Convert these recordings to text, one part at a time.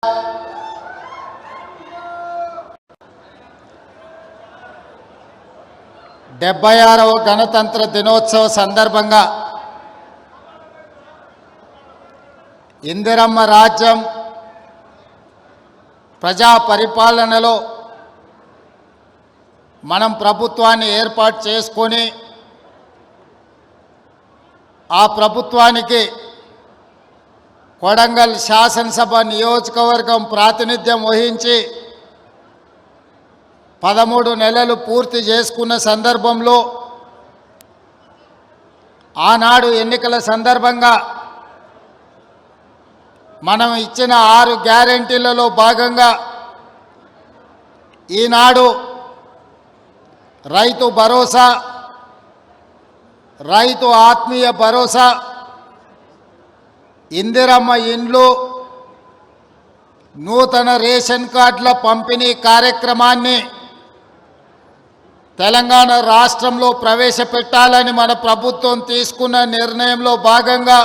76వ గణతంత్ర దినోత్సవ సందర్భంగా ఇందిరమ్మ రాజ్యం ప్రజా పరిపాలనలో మనం ప్రభుత్వాన్ని ఏర్పాటు చేసుకొని ఆ ప్రభుత్వానికి కొడంగల్ శాసనసభ నియోజకవర్గం ప్రాతినిధ్యం వహించి 13 నెలలు పూర్తి చేసుకున్న సందర్భంలో ఆనాడు ఎన్నికల సందర్భంగా మనం ఇచ్చిన 6 గ్యారెంటీలలో భాగంగా ఈనాడు రైతు భరోసా, రైతు ఆత్మీయ భరోసా, ఇందిరమ్మ ఇండ్లు, నూతన రేషన్ కార్డుల పంపిణీ కార్యక్రమాన్ని తెలంగాణ రాష్ట్రంలో ప్రవేశపెట్టాలని మన ప్రభుత్వం తీసుకున్న నిర్ణయంలో భాగంగా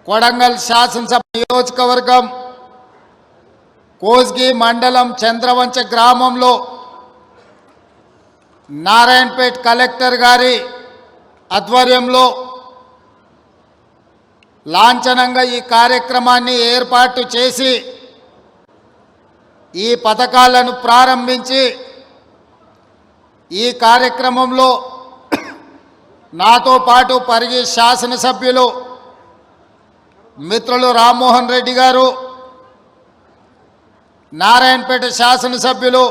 కొడంగల్ శాసనసభ నియోజకవర్గం కోస్గి మండలం చంద్రవంచ గ్రామంలో నారాయణపేట్ కలెక్టర్ గారి ఆధ్వర్యంలో లాంఛనంగా ఈ కార్యక్రమాన్ని ఏర్పాటు చేసి ఈ పథకాలను ప్రారంభించి ఈ కార్యక్రమంలో నాతో పాటు పరిగి శాసనసభ్యులు మిత్రులు రామ్మోహన్ రెడ్డి గారు, నారాయణపేట శాసనసభ్యులు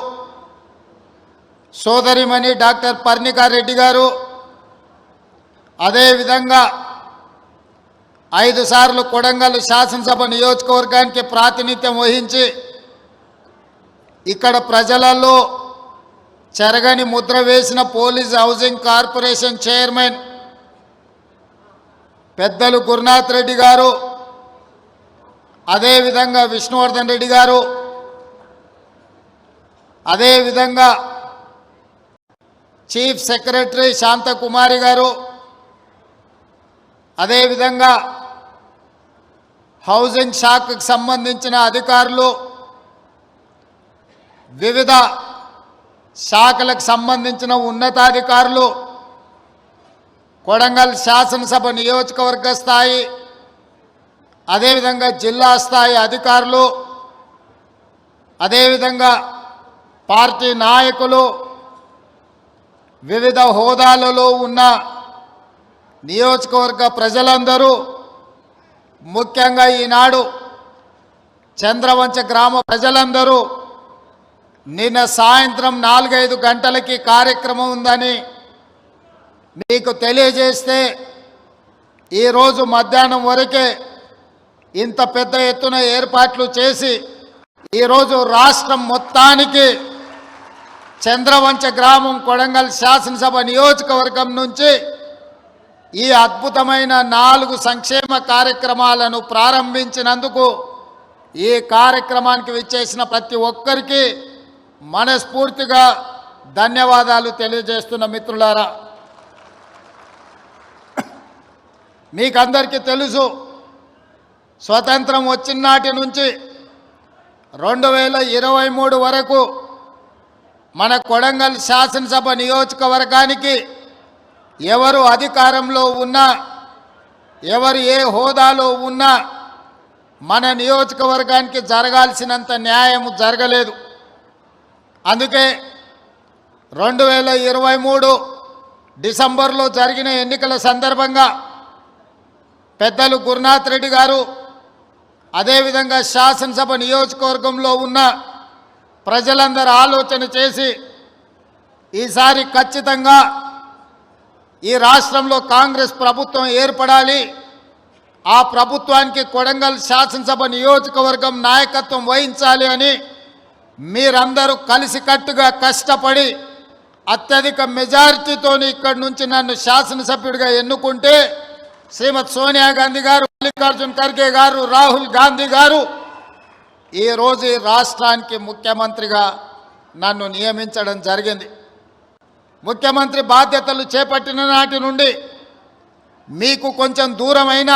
సోదరిమణి డాక్టర్ పర్ణికా రెడ్డి గారు, అదేవిధంగా 5 సార్లు కొడంగల్ శాసనసభ నియోజకవర్గానికి ప్రాతినిధ్యం వహించి ఇక్కడ ప్రజలలో చెరగని ముద్ర వేసిన పోలీస్ హౌసింగ్ కార్పొరేషన్ చైర్మన్ పెద్దలు గురునాథ్ రెడ్డి గారు, అదేవిధంగా విష్ణువర్ధన్ రెడ్డి గారు, అదేవిధంగా చీఫ్ సెక్రటరీ శాంతకుమారి గారు, అదేవిధంగా హౌసింగ్ శాఖకు సంబంధించిన అధికారులు, వివిధ శాఖలకు సంబంధించిన ఉన్నతాధికారులు, కొడంగల్ శాసనసభ నియోజకవర్గ స్థాయి అదేవిధంగా జిల్లా స్థాయి అధికారులు, అదేవిధంగా పార్టీ నాయకులు, వివిధ హోదాలలో ఉన్న నియోజకవర్గ ప్రజలందరూ, ముఖ్యంగా ఈనాడు చంద్రవంచ గ్రామ ప్రజలందరూ నిన్న సాయంత్రం 4-5 గంటలకి కార్యక్రమం ఉందని మీకు తెలియజేస్తే ఈరోజు మధ్యాహ్నం వరకే ఇంత పెద్ద ఎత్తున ఏర్పాట్లు చేసి ఈరోజు రాష్ట్రం మొత్తానికి చంద్రవంచ గ్రామం కొడంగల్ శాసనసభ నియోజకవర్గం నుంచి ఈ అద్భుతమైన 4 సంక్షేమ కార్యక్రమాలను ప్రారంభించినందుకు ఈ కార్యక్రమానికి విచ్చేసిన ప్రతి ఒక్కరికి మనస్ఫూర్తిగా ధన్యవాదాలు తెలియజేస్తున్న మిత్రులారా, మీకందరికీ తెలుసు స్వతంత్రం వచ్చిన నాటి నుంచి 2023 వరకు మన కొడంగల్ శాసనసభ నియోజకవర్గానికి ఎవరు అధికారంలో ఉన్నా, ఎవరు ఏ హోదాలో ఉన్నా మన నియోజకవర్గానికి జరగాల్సినంత న్యాయం జరగలేదు. అందుకే 2023 డిసెంబర్లో జరిగిన ఎన్నికల సందర్భంగా పెద్దలు గురునాథ్ రెడ్డి గారు, అదేవిధంగా శాసనసభ నియోజకవర్గంలో ఉన్న ప్రజలందరూ ఆలోచన చేసి ఈసారి ఖచ్చితంగా ఈ రాష్ట్రంలో కాంగ్రెస్ ప్రభుత్వం ఏర్పడాలి, ఆ ప్రభుత్వానికి కొడంగల్ శాసనసభ నియోజకవర్గం నాయకత్వం వహించాలి అని మీరందరూ కలిసికట్టుగా కష్టపడి అత్యధిక మెజారిటీతో ఇక్కడి నుంచి నన్ను శాసనసభ్యుడిగా ఎన్నుకుంటే శ్రీమతి సోనియా గాంధీ గారు, మల్లికార్జున్ ఖర్గే గారు, రాహుల్ గాంధీ గారు ఈరోజు ఈ రాష్ట్రానికి ముఖ్యమంత్రిగా నన్ను నియమించడం జరిగింది. ముఖ్యమంత్రి బాధ్యతలు చేపట్టిన నాటి నుండి మీకు కొంచెం దూరమైన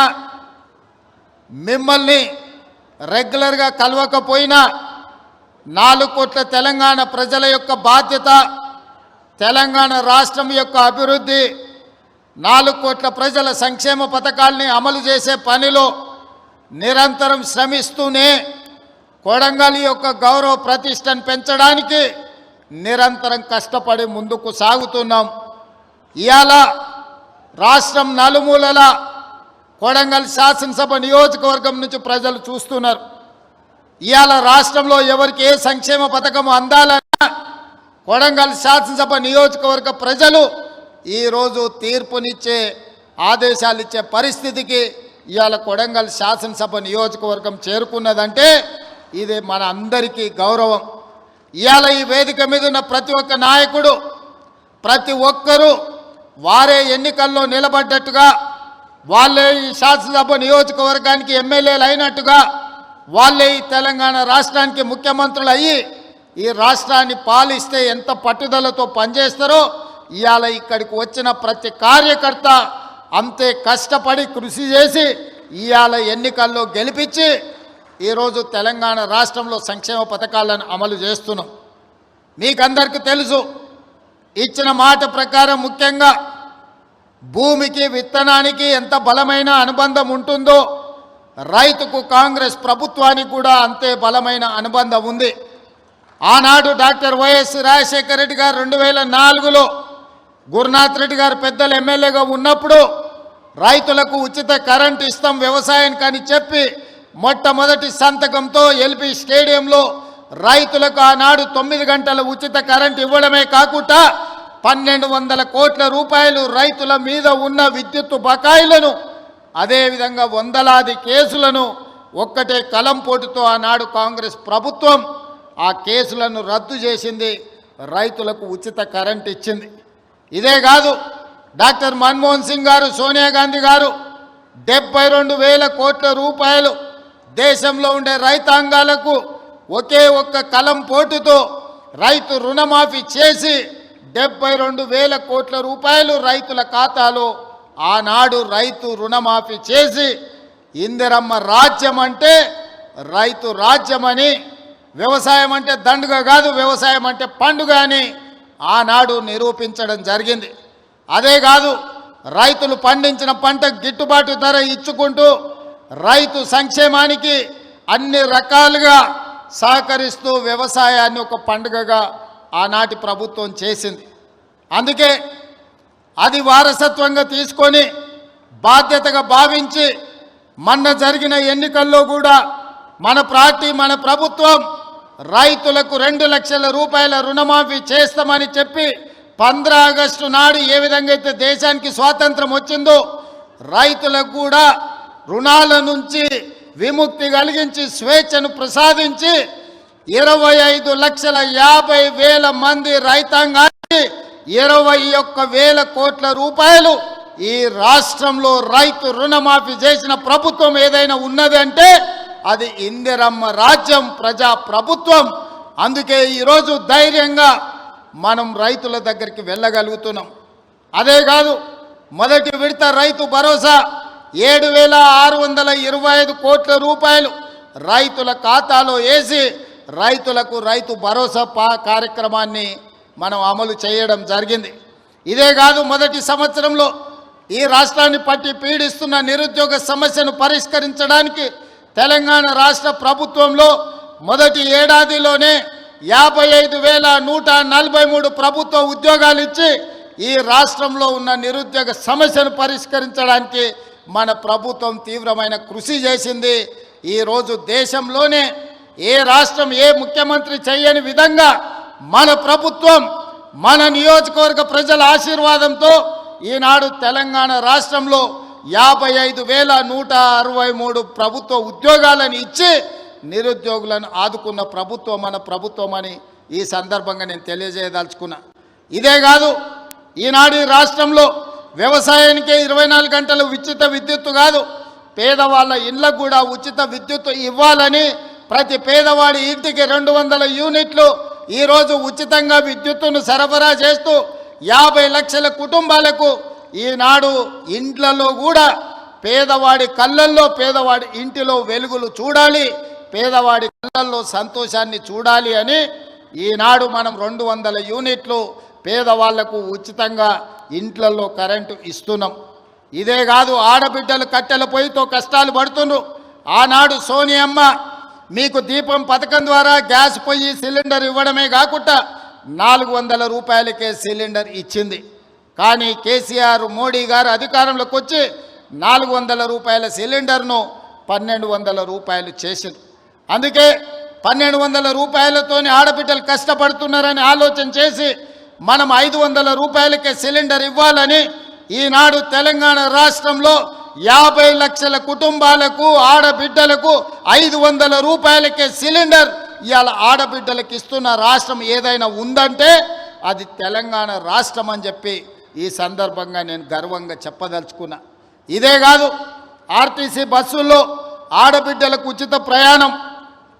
మిమ్మల్ని రెగ్యులర్గా కలవకపోయినా 4 కోట్ల తెలంగాణ ప్రజల యొక్క బాధ్యత, తెలంగాణ రాష్ట్రం యొక్క అభివృద్ధి, 4 కోట్ల ప్రజల సంక్షేమ పథకాల్ని అమలు చేసే పనిలో నిరంతరం శ్రమిస్తూనే కొడంగల్ యొక్క గౌరవ ప్రతిష్టను పెంచడానికి నిరంతరం కష్టపడి ముందుకు సాగుతున్నాం. ఇవాళ రాష్ట్రం నలుమూలల కొడంగల్ శాసనసభ నియోజకవర్గం నుంచి ప్రజలు చూస్తున్నారు. ఇవాళ రాష్ట్రంలో ఎవరికి ఏ సంక్షేమ పథకం అందాలన్నా కొడంగల్ శాసనసభ నియోజకవర్గ ప్రజలు ఈరోజు తీర్పునిచ్చే ఆదేశాలు ఇచ్చే పరిస్థితికి ఇవాళ కొడంగల్ శాసనసభ నియోజకవర్గం చేరుకున్నదంటే ఇది మన అందరికీ గౌరవం. ఇవాళ ఈ వేదిక మీద ఉన్న ప్రతి ఒక్క నాయకుడు, ప్రతి ఒక్కరూ వారే ఎన్నికల్లో నిలబడ్డట్టుగా, వాళ్ళే ఈ శాసనసభ నియోజకవర్గానికి ఎమ్మెల్యేలు అయినట్టుగా, వాళ్ళే ఈ తెలంగాణ రాష్ట్రానికి ముఖ్యమంత్రులు అయ్యి ఈ రాష్ట్రాన్ని పాలిస్తే ఎంత పట్టుదలతో పనిచేస్తారో ఇవాళ ఇక్కడికి వచ్చిన ప్రతి కార్యకర్త అంతే కష్టపడి కృషి చేసి ఇవాళ ఎన్నికల్లో గెలిపించి ఈరోజు తెలంగాణ రాష్ట్రంలో సంక్షేమ పథకాలను అమలు చేస్తున్నాం. మీకందరికీ తెలుసు, ఇచ్చిన మాట ప్రకారం ముఖ్యంగా భూమికి విత్తనానికి ఎంత బలమైన అనుబంధం ఉంటుందో రైతుకు కాంగ్రెస్ ప్రభుత్వానికి కూడా అంతే బలమైన అనుబంధం ఉంది. ఆనాడు డాక్టర్ వైఎస్ రాజశేఖర రెడ్డి గారు 2004లో గురునాథ్ రెడ్డి గారు పెద్దలు ఎమ్మెల్యేగా ఉన్నప్పుడు రైతులకు ఉచిత కరెంటు ఇస్తాం వ్యవసాయానికి అని చెప్పి మొట్టమొదటి సంతకంతో ఎల్బీ స్టేడియంలో రైతులకు ఆనాడు 9 గంటల ఉచిత కరెంటు ఇవ్వడమే కాకుండా 1200 కోట్ల రూపాయలు రైతుల మీద ఉన్న విద్యుత్తు బకాయిలను, అదేవిధంగా వందలాది కేసులను ఒక్కటే కలంపోటుతో ఆనాడు కాంగ్రెస్ ప్రభుత్వం ఆ కేసులను రద్దు చేసింది, రైతులకు ఉచిత కరెంట్ ఇచ్చింది. ఇదే కాదు, డాక్టర్ మన్మోహన్ సింగ్ గారు, సోనియా గాంధీ గారు 72,000 కోట్ల రూపాయలు దేశంలో ఉండే రైతాంగాలకు ఒకే ఒక్క కలంపోటుతో రైతు రుణమాఫీ చేసి 72,000 కోట్ల రూపాయలు రైతుల ఖాతాలో ఆనాడు రైతు రుణమాఫీ చేసి ఇందిరమ్మ రాజ్యం అంటే రైతు రాజ్యమని, వ్యవసాయం అంటే దండుగ కాదు, వ్యవసాయం అంటే పండుగ అని ఆనాడు నిరూపించడం జరిగింది. అదే కాదు, రైతులు పండించిన పంటకు గిట్టుబాటు ధర ఇచ్చుకుంటూ రైతు సంక్షేమానికి అన్ని రకాలుగా సహకరిస్తూ వ్యవసాయాన్ని ఒక పండుగగా ఆనాటి ప్రభుత్వం చేసింది. అందుకే అది వారసత్వంగా తీసుకొని బాధ్యతగా భావించి మొన్న జరిగిన ఎన్నికల్లో కూడా మన పార్టీ, మన ప్రభుత్వం రైతులకు 2 లక్షల రూపాయల రుణమాఫీ చేస్తామని చెప్పి 15 ఆగస్టు నాడు ఏ విధంగా అయితే దేశానికి స్వాతంత్రం వచ్చిందో రైతులకు కూడా రుణాల నుంచి విముక్తి కలిగించి స్వేచ్ఛను ప్రసాదించి 25,50,000 మంది రైతాంగానికి 21,000 కోట్ల రూపాయలు ఈ రాష్ట్రంలో రైతు రుణమాఫీ చేసిన ప్రభుత్వం ఏదైనా ఉన్నది అంటే అది ఇందిరమ్మ రాజ్యం, ప్రజా ప్రభుత్వం. అందుకే ఈరోజు ధైర్యంగా మనం రైతుల దగ్గరికి వెళ్ళగలుగుతున్నాం. అదే కాదు, మొదటి విడత రైతు భరోసా 7,625 కోట్ల రూపాయలు రైతుల ఖాతాలో వేసి రైతులకు రైతు భరోసా కార్యక్రమాన్ని మనం అమలు చేయడం జరిగింది. ఇదే కాదు, మొదటి సంవత్సరంలో ఈ రాష్ట్రాన్ని పట్టి పీడిస్తున్న నిరుద్యోగ సమస్యను పరిష్కరించడానికి తెలంగాణ రాష్ట్ర ప్రభుత్వంలో మొదటి ఏడాదిలోనే 55,143 ప్రభుత్వ ఉద్యోగాలు ఇచ్చి ఈ రాష్ట్రంలో ఉన్న నిరుద్యోగ సమస్యను పరిష్కరించడానికి మన ప్రభుత్వం తీవ్రమైన కృషి చేసింది. ఈరోజు దేశంలోనే ఏ రాష్ట్రం, ఏ ముఖ్యమంత్రి చేయని విధంగా మన ప్రభుత్వం, మన నియోజకవర్గ ప్రజల ఆశీర్వాదంతో ఈనాడు తెలంగాణ రాష్ట్రంలో 55,163 ప్రభుత్వ ఉద్యోగాలను ఇచ్చి నిరుద్యోగులను ఆదుకున్న ప్రభుత్వం మన ప్రభుత్వం అని ఈ సందర్భంగా నేను తెలియజేయదలుచుకున్నా. ఇదే కాదు, ఈనాడు ఈ రాష్ట్రంలో వ్యవసాయానికే 24 గంటలు ఉచిత విద్యుత్తు కాదు, పేదవాళ్ళ ఇళ్లకు కూడా ఉచిత విద్యుత్తు ఇవ్వాలని ప్రతి పేదవాడి ఇంటికి 200 యూనిట్లు ఈరోజు ఉచితంగా విద్యుత్తును సరఫరా చేస్తూ 50 లక్షల కుటుంబాలకు ఈనాడు ఇండ్లలో కూడా పేదవాడి కళ్ళల్లో, పేదవాడి ఇంటిలో వెలుగులు చూడాలి, పేదవాడి కళ్ళల్లో సంతోషాన్ని చూడాలి అని ఈనాడు మనం 200 యూనిట్లు పేదవాళ్లకు ఉచితంగా ఇంట్లలో కరెంటు ఇస్తున్నాం. ఇదే కాదు, ఆడబిడ్డలు కట్టెల పొయ్యితో కష్టాలు పడుతున్నారు. ఆనాడు సోనియమ్మ మీకు దీపం పథకం ద్వారా గ్యాస్ పొయ్యి సిలిండర్ ఇవ్వడమే కాకుండా 400 రూపాయలకే సిలిండర్ ఇచ్చింది. కానీ కేసీఆర్ మోడీ గారు అధికారంలోకి వచ్చి 400 రూపాయల సిలిండర్ను 1200 రూపాయలు చేసింది. అందుకే 1200 రూపాయలతోనే ఆడబిడ్డలు కష్టపడుతున్నారని ఆలోచన చేసి మనం 500 రూపాయలకే సిలిండర్ ఇవ్వాలని ఈనాడు తెలంగాణ రాష్ట్రంలో 50 లక్షల కుటుంబాలకు ఆడబిడ్డలకు 500 రూపాయలకే సిలిండర్ ఇవాళ ఆడబిడ్డలకు ఇస్తున్న రాష్ట్రం ఏదైనా ఉందంటే అది తెలంగాణ రాష్ట్రం అని చెప్పి ఈ సందర్భంగా నేను గర్వంగా చెప్పదలుచుకున్నా. ఇదే కాదు, ఆర్టీసీ బస్సుల్లో ఆడబిడ్డలకు ఉచిత ప్రయాణం.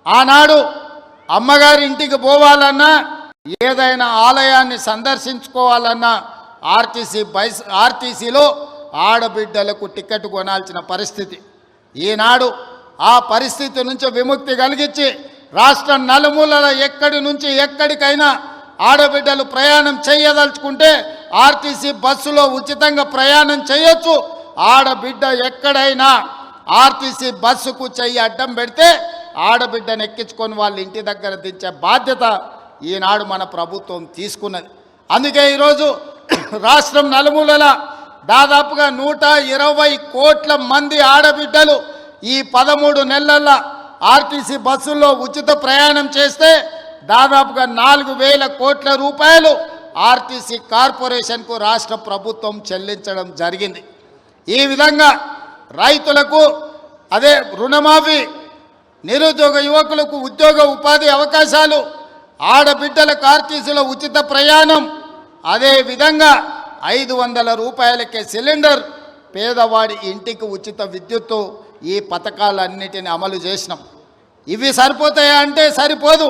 ఆనాడు అమ్మగారి ఇంటికి పోవాలన్నా ఏదైనా ఆలయాన్ని సందర్శించుకోవాలన్నా ఆర్టీసీలో ఆడబిడ్డలకు టికెట్ కొనాల్సిన పరిస్థితి. ఈనాడు ఆ పరిస్థితి నుంచి విముక్తి కలిగించి రాష్ట్రం నలుమూలల ఎక్కడి నుంచి ఎక్కడికైనా ఆడబిడ్డలు ప్రయాణం చేయదలుచుకుంటే ఆర్టీసీ బస్సులో ఉచితంగా ప్రయాణం చేయొచ్చు. ఆడబిడ్డ ఎక్కడైనా ఆర్టీసీ బస్సుకు చెయ్యి అడ్డం పెడితే ఆడబిడ్డను ఎక్కించుకొని వాళ్ళ ఇంటి దగ్గర దించే బాధ్యత ఈనాడు మన ప్రభుత్వం తీసుకున్నది. అందుకే ఈరోజు రాష్ట్రం నలుమూలల దాదాపుగా 120 కోట్ల మంది ఆడబిడ్డలు ఈ 13 నెలల ఆర్టీసీ బస్సుల్లో ఉచిత ప్రయాణం చేస్తే దాదాపుగా 4000 కోట్ల రూపాయలు ఆర్టీసీ కార్పొరేషన్కు రాష్ట్ర ప్రభుత్వం చెల్లించడం జరిగింది. ఈ విధంగా రైతులకు అదే రుణమాఫీ, నిరుద్యోగ యువకులకు ఉద్యోగ ఉపాధి అవకాశాలు, ఆడబిడ్డలకు ఆర్టీసీలో ఉచిత ప్రయాణం, అదే విధంగా 500 రూపాయలకే సిలిండర్, పేదవాడి ఇంటికి ఉచిత విద్యుత్తు, ఈ పథకాలన్నిటిని అమలు చేసినాం. ఇవి సరిపోతాయా అంటే సరిపోదు,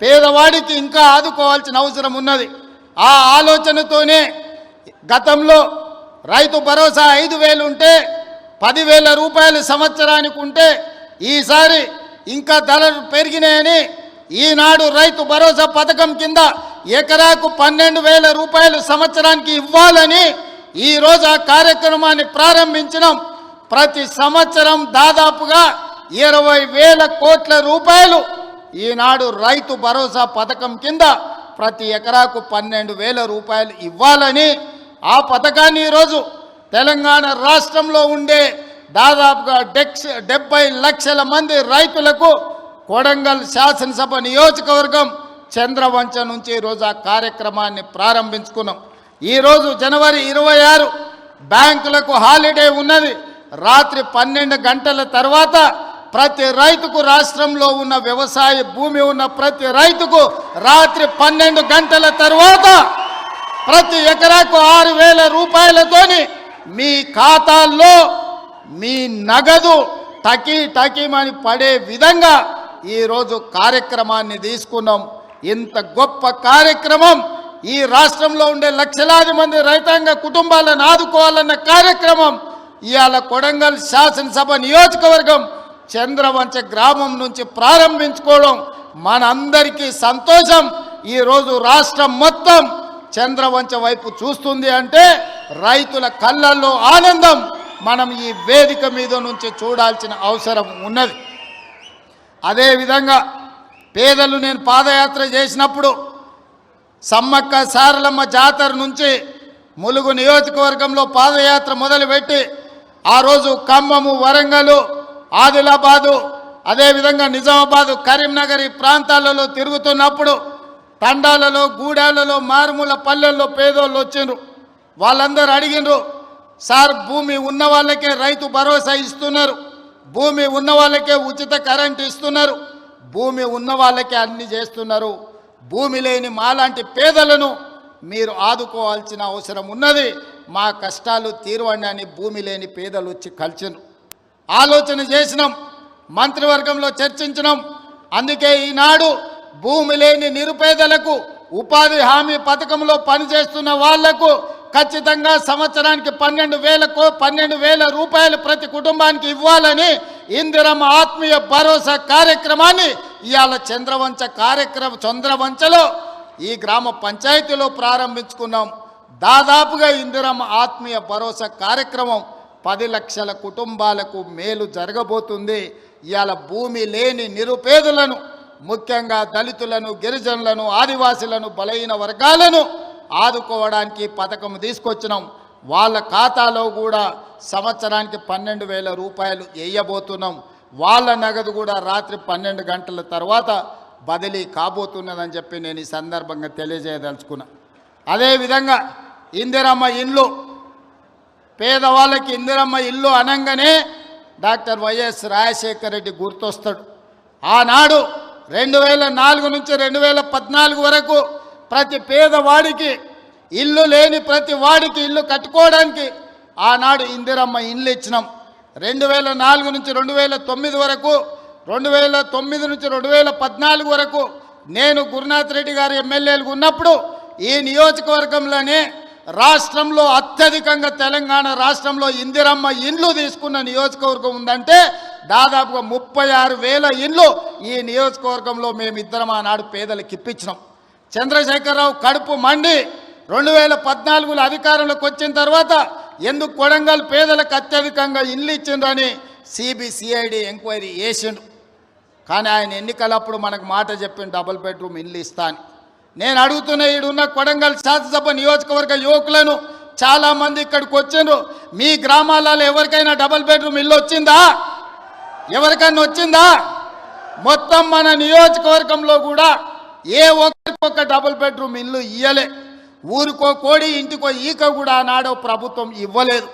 పేదవాడికి ఇంకా ఆదుకోవాల్సిన అవసరం ఉన్నది. ఆ ఆలోచనతోనే గతంలో రైతు భరోసా 5,000 ఉంటే 10,000 రూపాయలు సంవత్సరానికి ఉంటే ఈసారి ఇంకా ధరలు పెరిగినాయని ఈనాడు రైతు భరోసా పథకం కింద ఎకరాకు 12,000 రూపాయలు సంవత్సరానికి ఇవ్వాలని ఈరోజు ఆ కార్యక్రమాన్ని ప్రారంభించినాం. ప్రతి సంవత్సరం దాదాపుగా 20,000 కోట్ల రూపాయలు ఈనాడు రైతు భరోసా పథకం కింద ప్రతి ఎకరాకు 12,000 రూపాయలు ఇవ్వాలని ఆ పథకాన్ని ఈరోజు తెలంగాణ రాష్ట్రంలో ఉండే దాదాపుగా 70 లక్షల మంది రైతులకు కొడంగల్ శాసనసభ నియోజకవర్గం చంద్రవంచ నుంచి ఈరోజు ఆ కార్యక్రమాన్ని ప్రారంభించుకున్నాం. ఈరోజు జనవరి 26 బ్యాంకులకు హాలిడే ఉన్నది. రాత్రి 12 గంటల తర్వాత ప్రతి రైతుకు, రాష్ట్రంలో ఉన్న వ్యవసాయ భూమి ఉన్న ప్రతి రైతుకు రాత్రి 12 గంటల తర్వాత ప్రతి ఎకరాకు 6,000 రూపాయలతోని మీ ఖాతాల్లో మీ నగదు టకీమని పడే విధంగా ఈరోజు కార్యక్రమాన్ని తీసుకున్నాం. ఇంత గొప్ప కార్యక్రమం, ఈ రాష్ట్రంలో ఉండే లక్షలాది మంది రైతాంగ కుటుంబాలను ఆదుకోవాలన్న కార్యక్రమం ఇవాళ కొడంగల్ శాసనసభ నియోజకవర్గం చంద్రవంచ గ్రామం నుంచి ప్రారంభించుకోవడం మనందరికీ సంతోషం. ఈరోజు రాష్ట్రం మొత్తం చంద్రవంచ వైపు చూస్తుంది అంటే రైతుల కళ్ళల్లో ఆనందం మనం ఈ వేదిక మీద నుంచి చూడాల్సిన అవసరం ఉన్నది. అదేవిధంగా పేదలు, నేను పాదయాత్ర చేసినప్పుడు సమ్మక్క సారలమ్మ జాతర నుంచి ములుగు నియోజకవర్గంలో పాదయాత్ర మొదలుపెట్టి ఆ రోజు ఖమ్మము, వరంగల్, ఆదిలాబాదు, అదేవిధంగా నిజామాబాదు, కరీంనగర్ ఈ ప్రాంతాలలో తిరుగుతున్నప్పుడు తండాలలో, గూడాలలో, మారుమూల పల్లెల్లో పేదోళ్ళు వచ్చిండ్రు. వాళ్ళందరూ అడిగినరు, సార్ భూమి ఉన్న వాళ్ళకే రైతు భరోసా ఇస్తున్నారు, భూమి ఉన్న వాళ్ళకే ఉచిత కరెంటు ఇస్తున్నారు, భూమి ఉన్న వాళ్ళకే అన్ని చేస్తున్నారు, భూమి లేని మాలాంటి పేదలను మీరు ఆదుకోవాల్సిన అవసరం ఉన్నది, మా కష్టాలు తీరవండి అని భూమి లేని పేదలు వచ్చి కలిసినారు. ఆలోచన చేసినాం, మంత్రివర్గంలో చర్చించినాం. అందుకే ఈనాడు భూమి లేని నిరుపేదలకు, ఉపాధి హామీ పథకంలో పనిచేస్తున్న వాళ్లకు ఖచ్చితంగా సంవత్సరానికి 12,000 రూపాయలు ప్రతి కుటుంబానికి ఇవ్వాలని ఇందిరమ్మ ఆత్మీయ భరోసా కార్యక్రమాన్ని ఇవాళ చంద్రవంచలో ఈ గ్రామ పంచాయతీలో ప్రారంభించుకున్నాం. దాదాపుగా ఇందిరమ్మ ఆత్మీయ భరోసా కార్యక్రమం 10 లక్షల కుటుంబాలకు మేలు జరగబోతుంది. ఇవాళ భూమి లేని నిరుపేదలను, ముఖ్యంగా దళితులను, గిరిజనులను, ఆదివాసులను, బలహీన వర్గాలను ఆదుకోవడానికి పథకం తీసుకొచ్చినాం. వాళ్ళ ఖాతాలో కూడా సంవత్సరానికి 12,000 రూపాయలు వేయబోతున్నాం. వాళ్ళ నగదు కూడా రాత్రి 12 గంటల తర్వాత బదిలీ కాబోతున్నదని చెప్పి నేను ఈ సందర్భంగా తెలియజేయదలుచుకున్నా. అదేవిధంగా ఇందిరమ్మ ఇల్లు, పేదవాళ్ళకి ఇందిరమ్మ ఇల్లు అనగానే డాక్టర్ వైఎస్ రాజశేఖర రెడ్డి గుర్తొస్తాడు. ఆనాడు 2004 నుంచి 2014 వరకు ప్రతి పేదవాడికి ఇల్లు లేని ప్రతి వాడికి ఇల్లు కట్టుకోవడానికి ఆనాడు ఇందిరమ్మ ఇల్లు ఇచ్చినాం. 2004 నుంచి 2009 వరకు, 2009 నుంచి 2014 వరకు నేను గురునాథ్ రెడ్డి గారు ఎమ్మెల్యేలుగా ఉన్నప్పుడు ఈ నియోజకవర్గంలోనే రాష్ట్రంలో అత్యధికంగా తెలంగాణ రాష్ట్రంలో ఇందిరమ్మ ఇండ్లు తీసుకున్న నియోజకవర్గం ఉందంటే దాదాపుగా 36,000 ఇండ్లు ఈ నియోజకవర్గంలో మేమిద్దరం ఆనాడు పేదలకు ఇప్పించినాం. చంద్రశేఖరరావు కడుపు మండి 2014లో అధికారంలోకి వచ్చిన తర్వాత ఎందుకు కొడంగల్ పేదలకు అత్యధికంగా ఇల్లు ఇచ్చిండ్రని సిబిసిఐడి ఎంక్వైరీ చేసిండు. కానీ ఆయన ఎన్నికలప్పుడు మనకు మాట చెప్పిన డబుల్ బెడ్రూమ్ ఇల్లు ఇస్తా అని. నేను అడుగుతున్న ఈడున్న కొడంగల్ శాసనసభ నియోజకవర్గ యువకులను, చాలామంది ఇక్కడికి వచ్చిండ్రు, మీ గ్రామాలలో ఎవరికైనా డబుల్ బెడ్రూమ్ ఇల్లు వచ్చిందా? ఎవరికైనా వచ్చిందా? మొత్తం మన నియోజకవర్గంలో కూడా ఏ ఒక్కరికొక డబుల్ బెడ్రూమ్ ఇల్లు ఇయ్యలే. ఊరికో కోడి, ఇంటికో ఈక కూడా ఆనాడు ప్రభుత్వం ఇవ్వలేదు.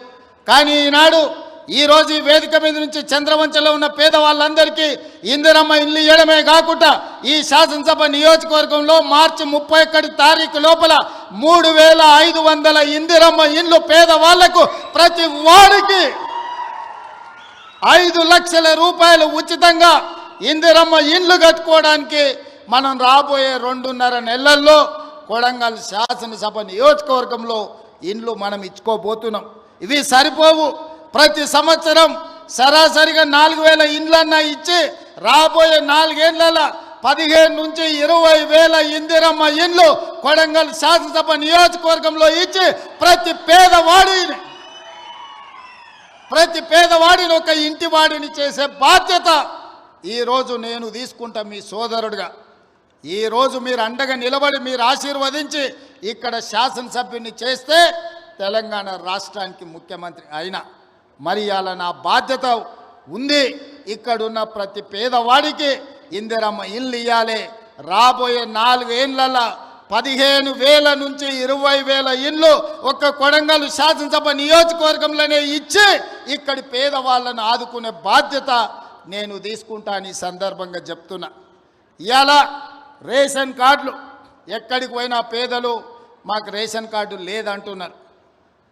కానీ ఈనాడు ఈరోజు ఈ వేదిక మీద నుంచి చంద్రవంచలో ఉన్న పేదవాళ్ళందరికీ ఇందిరమ్మ ఇల్లు ఇవ్వడమే కాకుండా ఈ శాసనసభ నియోజకవర్గంలో మార్చి 31 తారీఖు లోపల 3,500 ఇందిరమ్మ ఇల్లు పేదవాళ్లకు ప్రతి వాడికి 5 లక్షల రూపాయలు ఉచితంగా ఇందిరమ్మ ఇల్లు కట్టుకోవడానికి మనం రాబోయే 2.5 నెలల్లో కొడంగల్ శాసనసభ నియోజకవర్గంలో ఇండ్లు మనం ఇచ్చుకోబోతున్నాం. ఇవి సరిపోవు. ప్రతి సంవత్సరం సరాసరిగా 4,000 ఇండ్లన్నా ఇచ్చి రాబోయే 4 ఏళ్ల 15 నుంచి 20,000 ఇందిరమ్మ ఇండ్లు కొడంగల్ శాసనసభ నియోజకవర్గంలో ఇచ్చి ప్రతి పేదవాడిని ఒక ఇంటి వాడిని చేసే బాధ్యత ఈరోజు నేను తీసుకుంటా మీ సోదరుడిగా. ఈరోజు మీరు అండగా నిలబడి మీరు ఆశీర్వదించి ఇక్కడ శాసనసభ్యుని చేస్తే తెలంగాణ రాష్ట్రానికి ముఖ్యమంత్రి అయినా మరి అలా నా బాధ్యత ఉంది. ఇక్కడున్న ప్రతి పేదవాడికి ఇందిరమ్మ ఇల్లు ఇవ్వాలి. రాబోయే 4 ఏళ్లలో 15,000 నుంచి 20,000 ఇల్లు ఒక్క కొడంగల్ శాసనసభ నియోజకవర్గంలోనే ఇచ్చి ఇక్కడి పేదవాళ్ళను ఆదుకునే బాధ్యత నేను తీసుకుంటాను. ఈ సందర్భంగా చెప్తున్నా. ఇవాళ రేషన్ కార్డులు ఎక్కడికి పోయినా పేదలు మాకు రేషన్ కార్డు లేదంటున్నారు.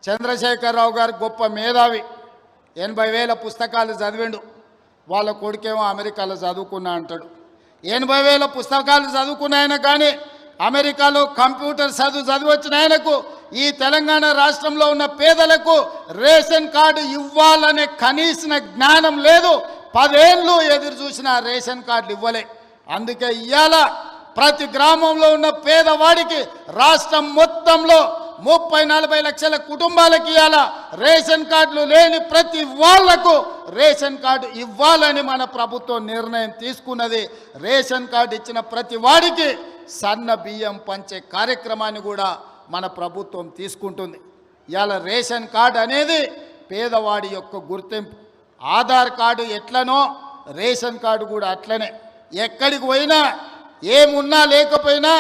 చంద్రశేఖరరావు గారు గొప్ప మేధావి, 80,000 పుస్తకాలు చదివిండు. వాళ్ళ కొడుకేమో అమెరికాలో చదువుకున్నా అంటాడు. 80,000 పుస్తకాలు చదువుకున్న ఆయన కానీ అమెరికాలో కంప్యూటర్ చదివొచ్చిన ఆయనకు ఈ తెలంగాణ రాష్ట్రంలో ఉన్న పేదలకు రేషన్ కార్డు ఇవ్వాలనే కనీస జ్ఞానం లేదు. 10 ఏళ్ళు ఎదురు చూసిన రేషన్ కార్డులు ఇవ్వలే. అందుకే ఇవాళ ప్రతి గ్రామంలో ఉన్న పేదవాడికి రాష్ట్రం మొత్తంలో 30-40 లక్షల కుటుంబాలకి ఇవాళ రేషన్ కార్డులు లేని ప్రతి వాళ్లకు రేషన్ కార్డు ఇవ్వాలని మన ప్రభుత్వం నిర్ణయం తీసుకున్నది. రేషన్ కార్డు ఇచ్చిన ప్రతి వాడికి సన్న బియ్యం పంచే కార్యక్రమాన్ని కూడా మన ప్రభుత్వం తీసుకుంటుంది. ఇవాళ రేషన్ కార్డు అనేది పేదవాడి యొక్క గుర్తింపు. ఆధార్ కార్డు ఎట్లనో రేషన్ కార్డు కూడా అట్లనే. ఎక్కడికి పోయినా ఏమున్నా లేకపోయినా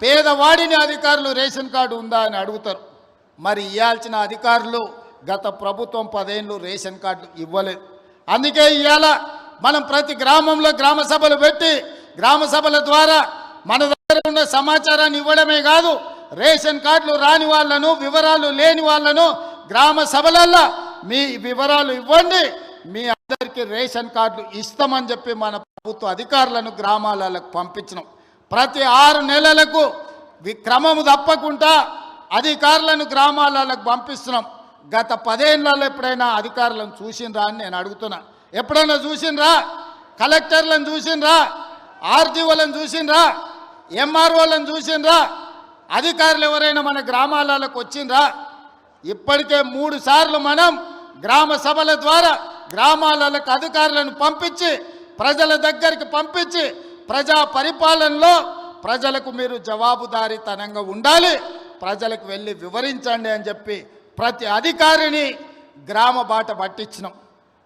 పేదవాడిని అధికారులు రేషన్ కార్డు ఉందా అని అడుగుతారు. మరి ఇవ్వాల్సిన అధికారులు గత ప్రభుత్వం 10 ఏళ్ళు రేషన్ కార్డు ఇవ్వలేదు. అందుకే ఇవాళ మనం ప్రతి గ్రామంలో గ్రామ సభలు పెట్టి గ్రామ సభల ద్వారా మన దగ్గర ఉన్న సమాచారాన్ని ఇవ్వడమే కాదు, రేషన్ కార్డులు రాని వాళ్ళను, వివరాలు లేని వాళ్ళను గ్రామ సభలల్లో మీ వివరాలు ఇవ్వండి, మీ అందరికీ రేషన్ కార్డులు ఇస్తామని చెప్పి మన ప్రభుత్వ అధికారులను గ్రామాలకు పంపించినాం. ప్రతి 6 నెలలకు క్రమము తప్పకుండా అధికారులను గ్రామాలకు పంపిస్తున్నాం. గత 10 ఏళ్లలో ఎప్పుడైనా అధికారులను చూసిండ్రా అని నేను అడుగుతున్నా. ఎప్పుడైనా చూసిండ్రా? కలెక్టర్లను చూసిండ్రా? ఆర్డీఓలను చూసిండ్రా? ఎంఆర్ఓలను చూసిండ్రా? అధికారులు ఎవరైనా మన గ్రామాలకు వచ్చిండ్రా? ఇప్పటికే 3 సార్లు మనం గ్రామ సభల ద్వారా గ్రామాలకు అధికారులను పంపించి ప్రజల దగ్గరికి పంపించి ప్రజా పరిపాలనలో ప్రజలకు మీరు జవాబుదారీతనంగా ఉండాలి, ప్రజలకు వెళ్ళి వివరించండి అని చెప్పి ప్రతి అధికారిని గ్రామ బాట పట్టించినాం.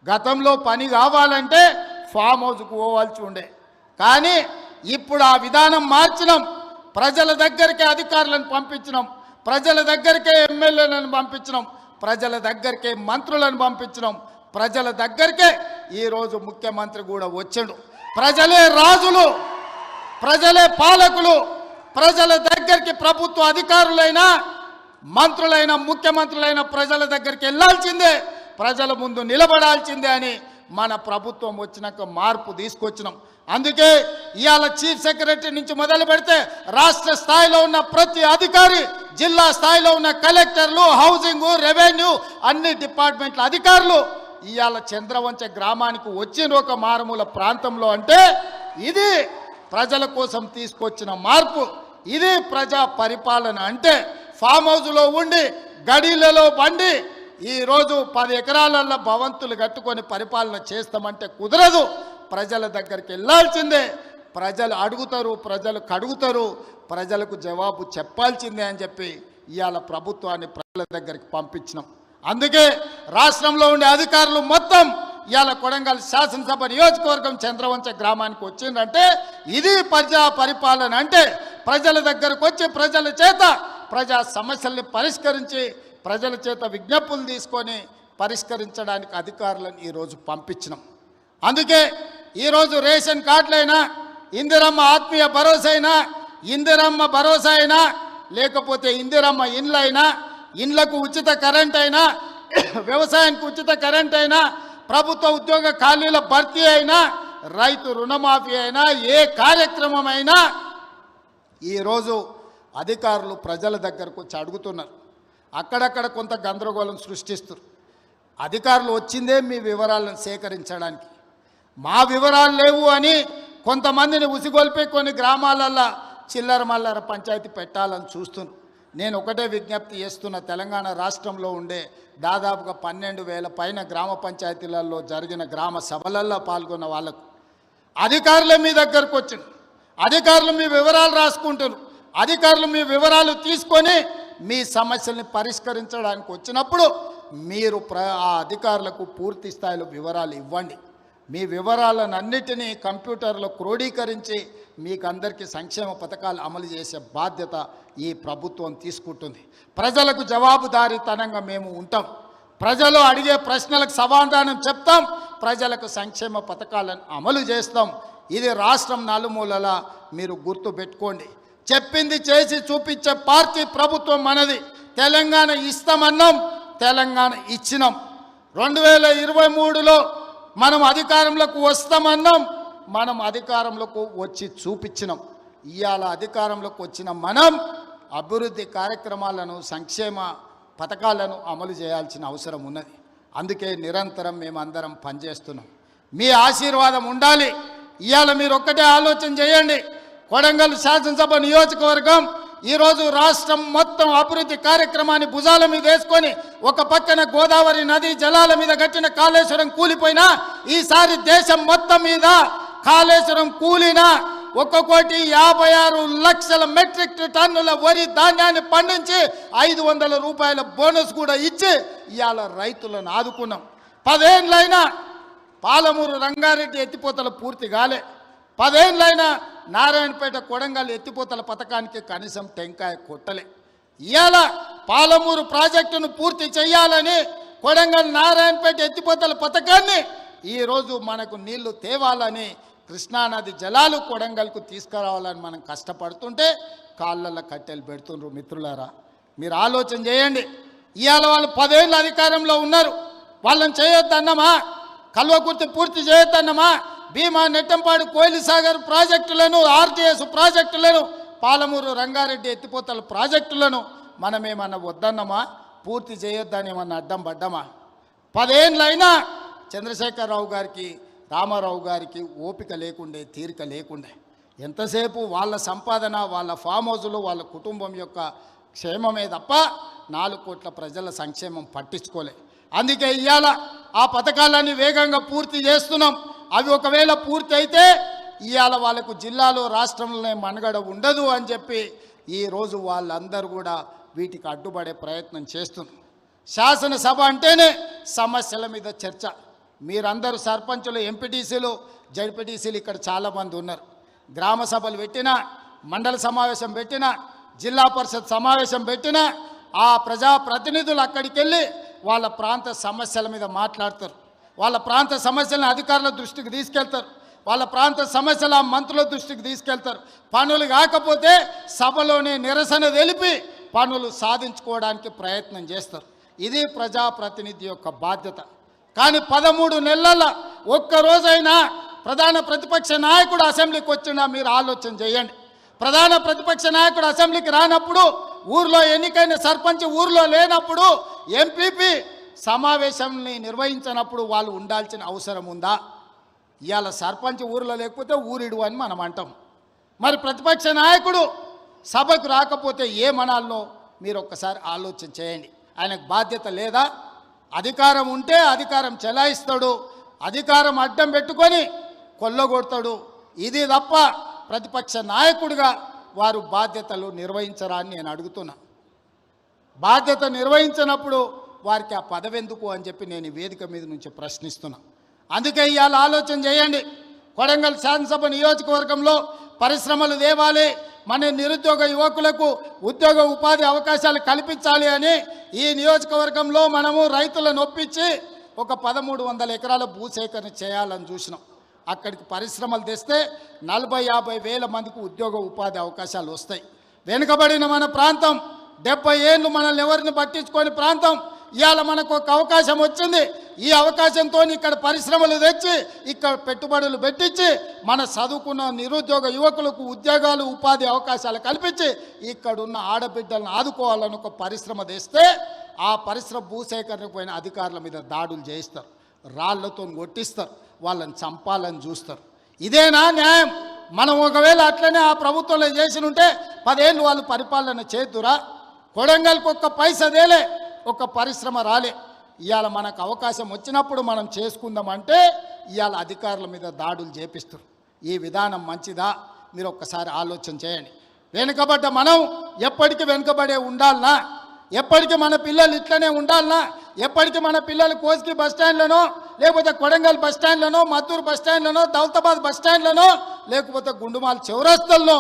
గతంలో పని కావాలంటే ఫామ్ హౌస్కు పోవాల్సి ఉండే, కానీ ఇప్పుడు ఆ విధానం మార్చినాం. ప్రజల దగ్గరికే అధికారులను పంపించినాం, ప్రజల దగ్గరికే ఎమ్మెల్యేలను పంపించినాం, ప్రజల దగ్గరికే మంత్రులను పంపించినాం, ప్రజల దగ్గరికే ఈరోజు ముఖ్యమంత్రి కూడా వచ్చాడు. ప్రజలే రాజులు, ప్రజలే పాలకులు. ప్రజల దగ్గరికి ప్రభుత్వ అధికారులైనా మంత్రులైన ముఖ్యమంత్రులైన ప్రజల దగ్గరికి వెళ్ళాల్సిందే, ప్రజల ముందు నిలబడాల్సిందే అని మన ప్రభుత్వం వచ్చినాక మార్పు తీసుకొచ్చినాం. అందుకే ఇవాళ చీఫ్ సెక్రటరీ నుంచి మొదలు పెడితే రాష్ట్ర స్థాయిలో ఉన్న ప్రతి అధికారి, జిల్లా స్థాయిలో ఉన్న కలెక్టర్లు, హౌసింగ్, రెవెన్యూ అన్ని డిపార్ట్మెంట్ల అధికారులు ఇవాళ చంద్రవంచ గ్రామానికి వచ్చిన ఒక మారుమూల ప్రాంతంలో అంటే ఇది ప్రజల కోసం తీసుకొచ్చిన మార్పు, ఇది ప్రజా పరిపాలన. అంటే ఫామ్ హౌస్లో ఉండి గడిలలో బండి ఈరోజు 10 ఎకరాలలో భవంతులు కట్టుకొని పరిపాలన చేస్తామంటే కుదరదు. ప్రజల దగ్గరికి వెళ్ళాల్సిందే, ప్రజలు అడుగుతారు, ప్రజలు కడుగుతారు, ప్రజలకు జవాబు చెప్పాల్సిందే అని చెప్పి ఇవాళ ప్రభుత్వాన్ని ప్రజల దగ్గరికి పంపించినాం. అందుకే రాష్ట్రంలో ఉండే అధికారులు మొత్తం ఇవాళ కొడంగల్ శాసనసభ నియోజకవర్గం చంద్రవంచ గ్రామానికి వచ్చిందంటే ఇది ప్రజా పరిపాలన. అంటే ప్రజల దగ్గరకు వచ్చి ప్రజల చేత ప్రజా సమస్యల్ని పరిష్కరించి ప్రజల చేత విజ్ఞప్తులు తీసుకొని పరిష్కరించడానికి అధికారులను ఈరోజు పంపించినాం. అందుకే ఈరోజు రేషన్ కార్డులైనా, ఇందిరమ్మ ఆత్మీయ భరోసా అయినా, ఇందిరమ్మ భరోసా అయినా, లేకపోతే ఇందిరమ్మ ఇండ్లైనా, ఇండ్లకు ఉచిత కరెంట్ అయినా, వ్యవసాయానికి ఉచిత కరెంట్ అయినా, ప్రభుత్వ ఉద్యోగ ఖాళీల భర్తీ అయినా, రైతు రుణమాఫీ అయినా, ఏ కార్యక్రమం అయినా ఈరోజు అధికారులు ప్రజల దగ్గరకు వచ్చి అడుగుతున్నారు. అక్కడక్కడ కొంత గందరగోళం సృష్టిస్తారు. అధికారులు వచ్చిందే మీ వివరాలను సేకరించడానికి, మా వివరాలు లేవు అని కొంతమందిని ఉసిగొల్పి కొన్ని గ్రామాలల్లో చిల్లర మల్లర పంచాయతీ పెట్టాలని చూస్తున్నారు. నేను ఒకటే విజ్ఞప్తి చేస్తున్న, తెలంగాణ రాష్ట్రంలో ఉండే దాదాపుగా 12,000 పైన గ్రామ పంచాయతీలలో జరిగిన గ్రామ సభలలో పాల్గొన్న వాళ్ళకు అధికారులే మీ దగ్గరకు వచ్చింది. అధికారులు మీ వివరాలు రాసుకుంటారు. అధికారులు మీ వివరాలు తీసుకొని మీ సమస్యల్ని పరిష్కరించడానికి వచ్చినప్పుడు మీరు ఆ అధికారులకు పూర్తి స్థాయిలో వివరాలు ఇవ్వండి. మీ వివరాలన్నిటినీ కంప్యూటర్లో క్రోడీకరించి మీకు అందరికీ సంక్షేమ పథకాలు అమలు చేసే బాధ్యత ఈ ప్రభుత్వం తీసుకుంటుంది. ప్రజలకు జవాబుదారీతనంగా మేము ఉంటాం. ప్రజలు అడిగే ప్రశ్నలకు సమాధానం చెప్తాం, ప్రజలకు సంక్షేమ పథకాలను అమలు చేస్తాం. ఇది రాష్ట్రం నలుమూలలా మీరు గుర్తుపెట్టుకోండి. చెప్పింది చేసి చూపించే పార్టీ ప్రభుత్వం మనది. తెలంగాణ ఇస్తామన్నాం, తెలంగాణ ఇచ్చినాం. 2023లో మనం అధికారంలోకి వస్తామన్నాం, మనం అధికారంలోకి వచ్చి చూపించినాం. ఇవాళ అధికారంలోకి వచ్చిన మనం అభివృద్ధి కార్యక్రమాలను, సంక్షేమ పథకాలను అమలు చేయాల్సిన అవసరం ఉన్నది. అందుకే నిరంతరం మేమందరం పనిచేస్తున్నాం. మీ ఆశీర్వాదం ఉండాలి. ఇవాళ మీరు ఒక్కటే ఆలోచన చేయండి. కొడంగల్ శాసనసభ నియోజకవర్గం ఈరోజు రాష్ట్రం మొత్తం అభివృద్ధి కార్యక్రమాన్ని భుజాల మీద వేసుకొని ఒక పక్కన గోదావరి నది జలాల మీద కట్టిన కాళేశ్వరం కూలిపోయినా, ఈసారి దేశం మొత్తం మీద కాళేశ్వరం కూలినా 1,56,00,000 మెట్రిక్ టన్నుల వరి ధాన్యాన్ని పండించి 500 రూపాయల బోనస్ కూడా ఇచ్చి ఇవాళ రైతులను ఆదుకున్నాం. 10 ఏళ్ళైనా పాలమూరు రంగారెడ్డి ఎత్తిపోతల పూర్తి కాలే. 10 ఏళ్ళైనా నారాయణపేట కొడంగల్ ఎత్తిపోతల పథకానికి కనీసం టెంకాయ కొట్టలే. ఇవాళ పాలమూరు ప్రాజెక్టును పూర్తి చేయాలని కొడంగల్ నారాయణపేట ఎత్తిపోతల పథకాన్ని ఈరోజు మనకు నీళ్లు తేవాలని, కృష్ణానది జలాలు కొడంగల్కు తీసుకురావాలని మనం కష్టపడుతుంటే కాళ్ళల్లో కట్టెలు పెడుతుండ్రు. మిత్రులారా, మీరు ఆలోచన చేయండి. ఇవాళ వాళ్ళు 10 ఏళ్ళు అధికారంలో ఉన్నారు. వాళ్ళని చేయొద్దన్నమా? కల్వకుర్తి పూర్తి చేయొద్దన్నమా? భీమా, నెట్టంపాడు, కోయిలసాగర్ ప్రాజెక్టులను, ఆర్టీఎస్ ప్రాజెక్టులను, పాలమూరు రంగారెడ్డి ఎత్తిపోతల ప్రాజెక్టులను మనమేమన్నా వద్దన్నమా? పూర్తి చేయొద్దని ఏమన్నా అడ్డం పడ్డామా? 10 ఏళ్ళైనా చంద్రశేఖరరావు గారికి, రామారావు గారికి ఓపిక లేకుండే, తీరిక లేకుండే. ఎంతసేపు వాళ్ళ సంపాదన, వాళ్ళ ఫామ్ హౌజులు, వాళ్ళ కుటుంబం యొక్క క్షేమమే తప్ప 4 కోట్ల ప్రజల సంక్షేమం పట్టించుకోలే. అందుకే ఇవాళ ఆ పథకాలన్నీ వేగంగా పూర్తి చేస్తున్నాం. అవి ఒకవేళ పూర్తి అయితే ఇవాళ వాళ్ళకు జిల్లాలో, రాష్ట్రంలోనే మనుగడ ఉండదు అని చెప్పి ఈరోజు వాళ్ళందరూ కూడా వీటికి అడ్డుపడే ప్రయత్నం చేస్తున్నారు. శాసనసభ అంటేనే సమస్యల మీద చర్చ. మీరందరూ సర్పంచులు, ఎంపీటీసీలు, జడ్పీటీసీలు ఇక్కడ చాలామంది ఉన్నారు. గ్రామ సభలు పెట్టినా, మండల సమావేశం పెట్టినా, జిల్లా పరిషత్ సమావేశం పెట్టినా ఆ ప్రజాప్రతినిధులు అక్కడికి వెళ్ళి వాళ్ళ ప్రాంత సమస్యల మీద మాట్లాడతారు. వాళ్ళ ప్రాంత సమస్యలను అధికారుల దృష్టికి తీసుకెళ్తారు. వాళ్ళ ప్రాంత సమస్యల మంత్రుల దృష్టికి తీసుకెళ్తారు. పనులు కాకపోతే సభలోనే నిరసన తెలిపి పనులు సాధించుకోవడానికి ప్రయత్నం చేస్తారు. ఇది ప్రజాప్రతినిధి యొక్క బాధ్యత. కానీ 13 నెలల ఒక్కరోజైనా ప్రధాన ప్రతిపక్ష నాయకుడు అసెంబ్లీకి వచ్చినా మీరు ఆలోచన చేయండి. ప్రధాన ప్రతిపక్ష నాయకుడు అసెంబ్లీకి రానప్పుడు, ఊర్లో ఎన్నికైన సర్పంచ్ ఊర్లో లేనప్పుడు, ఎంపీపీ సమావేశాన్ని నిర్వహించినప్పుడు వాళ్ళు ఉండాల్సిన అవసరం ఉందా? ఇవాళ సర్పంచ్ ఊరిలో లేకపోతే ఊరిడు అని మనం అంటాం. మరి ప్రతిపక్ష నాయకుడు సభకు రాకపోతే ఏమనాలో మీరు ఒక్కసారి ఆలోచన చేయండి. ఆయనకు బాధ్యత లేదా? అధికారం ఉంటే అధికారం చెలాయిస్తాడు, అధికారం అడ్డం పెట్టుకొని కొల్లగొడతాడు. ఇది తప్ప ప్రతిపక్ష నాయకుడిగా వారు బాధ్యతలు నిర్వహించరా అని నేను అడుగుతున్నా. బాధ్యత నిర్వహించినప్పుడు వారికి ఆ పదవి ఎందుకు అని చెప్పి నేను ఈ వేదిక మీద నుంచి ప్రశ్నిస్తున్నా. అందుకే ఇవాళ ఆలోచన చేయండి. కొడంగల్ శాసనసభ నియోజకవర్గంలో పరిశ్రమలు తేవాలి, మన నిరుద్యోగ యువకులకు ఉద్యోగ ఉపాధి అవకాశాలు కల్పించాలి అని ఈ నియోజకవర్గంలో మనము రైతులను ఒప్పించి ఒక 1300 ఎకరాల భూసేకరణ చేయాలని చూసినాం. అక్కడికి పరిశ్రమలు తెస్తే 40-50 వేల మందికి ఉద్యోగ ఉపాధి అవకాశాలు వస్తాయి. వెనుకబడిన మన ప్రాంతం, 70 ఏళ్ళు మనల్ని ఎవరిని పట్టించుకోని ప్రాంతం, ఇవాళ మనకు ఒక అవకాశం వచ్చింది. ఈ అవకాశంతో ఇక్కడ పరిశ్రమలు తెచ్చి, ఇక్కడ పెట్టుబడులు పెట్టించి, మన చదువుకున్న నిరుద్యోగ యువకులకు ఉద్యోగాలు, ఉపాధి అవకాశాలు కల్పించి ఇక్కడున్న ఆడబిడ్డలను ఆదుకోవాలని ఒక పరిశ్రమ తెస్తే ఆ పరిశ్రమ భూసేకరణకు పోయిన అధికారుల మీద దాడులు చేయిస్తారు, రాళ్లతో కొట్టిస్తారు, వాళ్ళని చంపాలని చూస్తారు. ఇదేనా న్యాయం? మనం ఒకవేళ అట్లనే ఆ ప్రభుత్వంలో చేసి ఉంటే 10 ఏళ్ళు వాళ్ళు పరిపాలన చేతురా? కొడంగల్కి ఒక్క పైసదేలే, ఒక పరిశ్రమ రాలే. ఇవాళ మనకు అవకాశం వచ్చినప్పుడు మనం చేసుకుందామంటే ఇవాళ అధికారుల మీద దాడులు చేపిస్తారు. ఈ విధానం మంచిదా? మీరు ఒక్కసారి ఆలోచన చేయండి. వెనుకబడ్డ మనం ఎప్పటికీ వెనుకబడే ఉండాలనా? ఎప్పటికీ మన పిల్లలు ఇట్లనే ఉండాలనా? ఎప్పటికీ మన పిల్లలు కోస్గి బస్టాండ్లనో, లేకపోతే కొడంగల్ బస్టాండ్లనో, మద్దూరు బస్టాండ్లనో, దౌలతాబాద్ బస్టాండ్లనో, లేకపోతే గుండుమాల చౌరస్తల్లో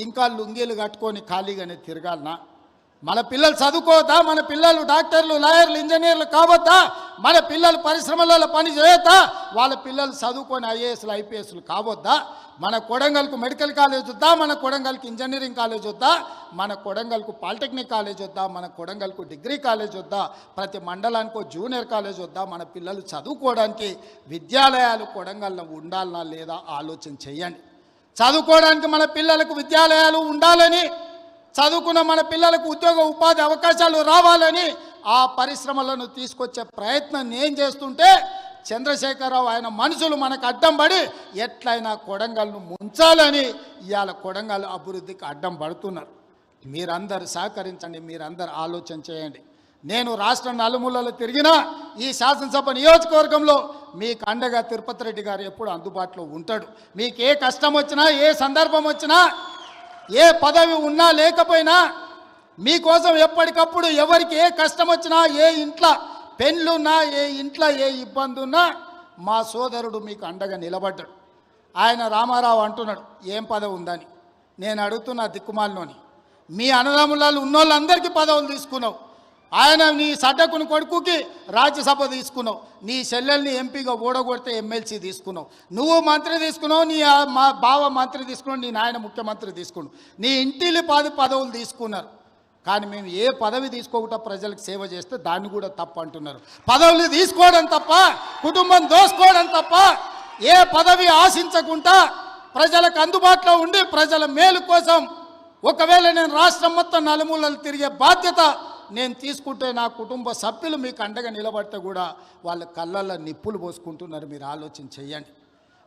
ఇంకా లుంగీలు కట్టుకొని ఖాళీగానే తిరగాలనా? మన పిల్లలు చదువుకోవద్దా? మన పిల్లలు డాక్టర్లు, లాయర్లు, ఇంజనీర్లు కావద్దా? మన పిల్లలు పరిశ్రమలలో పని చేయొద్దా? వాళ్ళ పిల్లలు చదువుకొని ఐఏఎస్లు, ఐపీఎస్లు కావద్దా? మన కొడంగల్కు మెడికల్ కాలేజ్ వద్దా? మన కొడంగల్కి ఇంజనీరింగ్ కాలేజ్ వద్దా? మన కొడంగల్కు పాలిటెక్నిక్ కాలేజ్ వద్దా? మన కొడంగల్కు డిగ్రీ కాలేజ్ వద్దా? ప్రతి మండలానికి జూనియర్ కాలేజ్ వద్దా? మన పిల్లలు చదువుకోవడానికి విద్యాలయాలు కొడంగల్లో ఉండాలనా లేదా ఆలోచన చేయండి. చదువుకోవడానికి మన పిల్లలకు విద్యాలయాలు ఉండాలని, చదువుకున్న మన పిల్లలకు ఉద్యోగ ఉపాధి అవకాశాలు రావాలని ఆ పరిశ్రమలను తీసుకొచ్చే ప్రయత్నం నేను చేస్తుంటే చంద్రశేఖరరావు ఆయన మనుషులు మనకు అడ్డం పడి ఎట్లయినా కొడంగల్ను ముంచాలని ఇవాళ కొడంగల్ అభివృద్ధికి అడ్డం పడుతున్నారు. మీరందరూ సహకరించండి, మీరందరూ ఆలోచన చేయండి. నేను రాష్ట్ర నలుమూలలో తిరిగినా ఈ శాసనసభ నియోజకవర్గంలో మీకు అండగా తిరుపతి రెడ్డి గారు ఎప్పుడు అందుబాటులో ఉంటాడు. మీకు ఏ కష్టం వచ్చినా, ఏ సందర్భం వచ్చినా, ఏ పదవి ఉన్నా లేకపోయినా మీకోసం ఎప్పటికప్పుడు ఎవరికి ఏ కష్టం వచ్చినా, ఏ ఇంట్లో పెళ్ళున్నా, ఏ ఇంట్లో ఏ ఇబ్బంది ఉన్నా మా సోదరుడు మీకు అండగా నిలబడ్డాడు. ఆయన రామారావు అంటున్నాడు ఏం పదవి ఉందని. నేను అడుగుతున్నా దిక్కుమాలినోని, మీ అన్నదమ్ములలో ఉన్నోళ్ళందరికీ పదవులు తీసుకున్నావు. ఆయన నీ సడ్డకుని కొడుకుకి రాజ్యసభ తీసుకున్నావు, నీ చెల్లెల్ని ఎంపీగా ఓడగొడితే ఎమ్మెల్సీ తీసుకున్నావు, నువ్వు మంత్రి తీసుకున్నావు, నీ మా బావ మంత్రి తీసుకున్నావు, నీ నాయన ముఖ్యమంత్రి తీసుకున్నావు, నీ ఇంటిలి 10 పదవులు తీసుకున్నారు. కానీ మేము ఏ పదవి తీసుకోకుండా ప్రజలకు సేవ చేస్తే దాన్ని కూడా తప్పు అంటున్నారు. పదవులు తీసుకోవడం తప్ప, కుటుంబం దోసుకోవడం తప్ప, ఏ పదవి ఆశించకుండా ప్రజలకు అందుబాటులో ఉండి ప్రజల మేలు కోసం ఒకవేళ నేను రాష్ట్రం మొత్తం నలుమూలలు తిరిగే బాధ్యత నేను తీసుకుంటే నా కుటుంబ సభ్యులు మీకు అండగా నిలబడితే కూడా వాళ్ళ కళ్ళల్లో నిప్పులు పోసుకుంటున్నారు. మీరు ఆలోచన చెయ్యండి.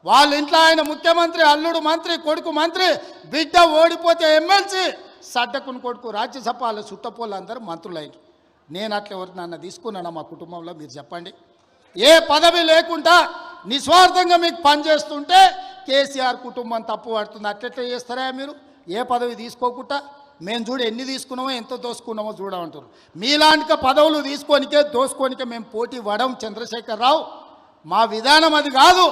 వాళ్ళ ఇంట్లో ఆయన ముఖ్యమంత్రి, అల్లుడు మంత్రి, కొడుకు మంత్రి, బిడ్డ ఓడిపోతే ఎమ్మెల్సీ, సడ్డకుని కొడుకు రాజ్యసభ, వాళ్ళ చుట్టపోళ్ళు అందరూ మంత్రులైన. నేను అట్లా ఎవరినన్నా తీసుకున్నానా మా కుటుంబంలో? మీరు చెప్పండి. ఏ పదవి లేకుండా నిస్వార్థంగా మీకు పనిచేస్తుంటే కేసీఆర్ కుటుంబం తప్పు పడుతుంది. అట్లెట్లా చేస్తారా మీరు? ఏ పదవి తీసుకోకుండా మేము చూడు ఎన్ని తీసుకున్నామో ఎంత దోసుకున్నామో చూడమంటారు. మీలాంటి పదవులు తీసుకోనికే దోసుకోనికే మేము పోటీ పడం చంద్రశేఖరరావు. మా విధానం అది కాదు.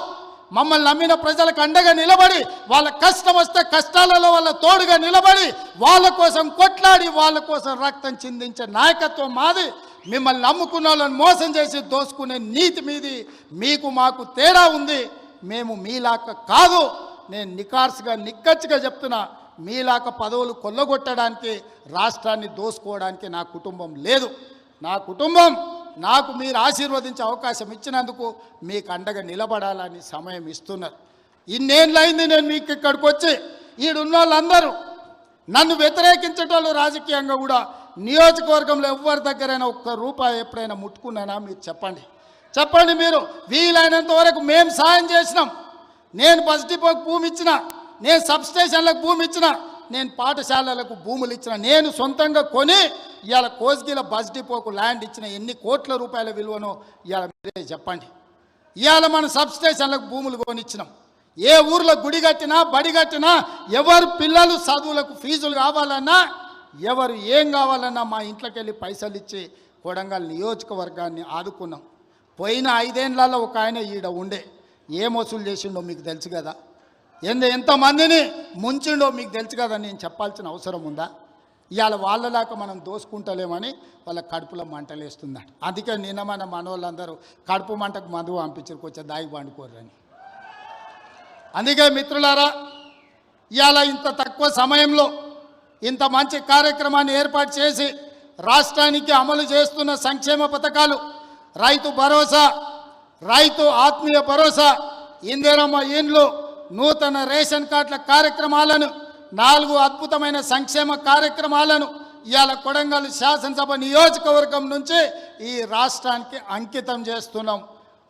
మమ్మల్ని నమ్మిన ప్రజలకు అండగా నిలబడి, వాళ్ళ కష్టం వస్తే కష్టాలలో వాళ్ళ తోడుగా నిలబడి, వాళ్ళ కోసం కొట్లాడి, వాళ్ళ కోసం రక్తం చిందించే నాయకత్వం మాది. మిమ్మల్ని నమ్ముకున్న వాళ్ళని మోసం చేసి దోసుకునే నీతి మీది. మీకు మాకు తేడా ఉంది. మేము మీలాక కాదు. నేను నికార్సుగా నిక్కచ్చిగా చెప్తున్నా, మీలాక పదవులు కొల్లగొట్టడానికి, రాష్ట్రాన్ని దోసుకోవడానికి నా కుటుంబం లేదు. నా కుటుంబం నాకు మీరు ఆశీర్వదించే అవకాశం ఇచ్చినందుకు మీకు అండగా నిలబడాలని సమయం ఇస్తున్నారు. ఇన్నేళ్ళైంది నేను మీకు ఇక్కడికి వచ్చి. ఈడున్న వాళ్ళందరూ నన్ను వ్యతిరేకించేటోళ్ళు రాజకీయంగా కూడా నియోజకవర్గంలో ఎవరి దగ్గరైనా ఒక్క రూపాయి ఎప్పుడైనా ముట్టుకున్నానా? మీరు చెప్పండి. చెప్పండి. మీరు వీలైనంత వరకు మేము సాయం చేసినాం. నేను బస్ డిపోకి భూమి ఇచ్చిన, నేను సబ్స్టేషన్లకు భూమి ఇచ్చిన, నేను పాఠశాలలకు భూములు ఇచ్చిన, నేను సొంతంగా కొని ఇవాళ కోస్గిల బస్ డిపోకు ల్యాండ్ ఇచ్చిన. ఎన్ని కోట్ల రూపాయల విలువనో ఇవాళ మీరే చెప్పండి. ఇవాళ మన సబ్స్టేషన్లకు భూములు కొనిచ్చినాం. ఏ ఊర్లో గుడి కట్టినా, బడి కట్టినా, ఎవరు పిల్లలు చదువులకు ఫీజులు కావాలన్నా, ఎవరు ఏం కావాలన్నా మా ఇంట్లోకి వెళ్ళి పైసలు ఇచ్చి కొడంగల్ నియోజకవర్గాన్ని ఆదుకున్నాం. పోయిన 5 ఏళ్లలో ఒక ఆయన ఈడ ఉండే ఏం వసూలు చేసిండో మీకు తెలుసు కదా. ఎంతమందిని ముంచిండో మీకు తెలుసు కదా. నేను చెప్పాల్సిన అవసరం ఉందా? ఇవాళ వాళ్ళలాగా మనం దోసుకుంటలేమని వాళ్ళ కడుపులో మంటలు వేస్తుందంట. అందుకే నిన్న మన మనోళ్ళందరూ కడుపు మంటకు మందు పంపించారు, కొంచెం దాగి పండుకోరని. అందుకే మిత్రులారా, ఇవాళ ఇంత తక్కువ సమయంలో ఇంత మంచి కార్యక్రమాన్ని ఏర్పాటు చేసి రాష్ట్రానికి అమలు చేస్తున్న సంక్షేమ పథకాలు, రైతు భరోసా, రైతు ఆత్మీయ భరోసా, ఇందిరమ్మ ఇండ్లు, నూతన రేషన్ కార్డుల కార్యక్రమాలను, 4 అద్భుతమైన సంక్షేమ కార్యక్రమాలను ఇవాళ కొడంగల్ శాసనసభ నియోజకవర్గం నుంచి ఈ రాష్ట్రానికి అంకితం చేస్తున్నాం.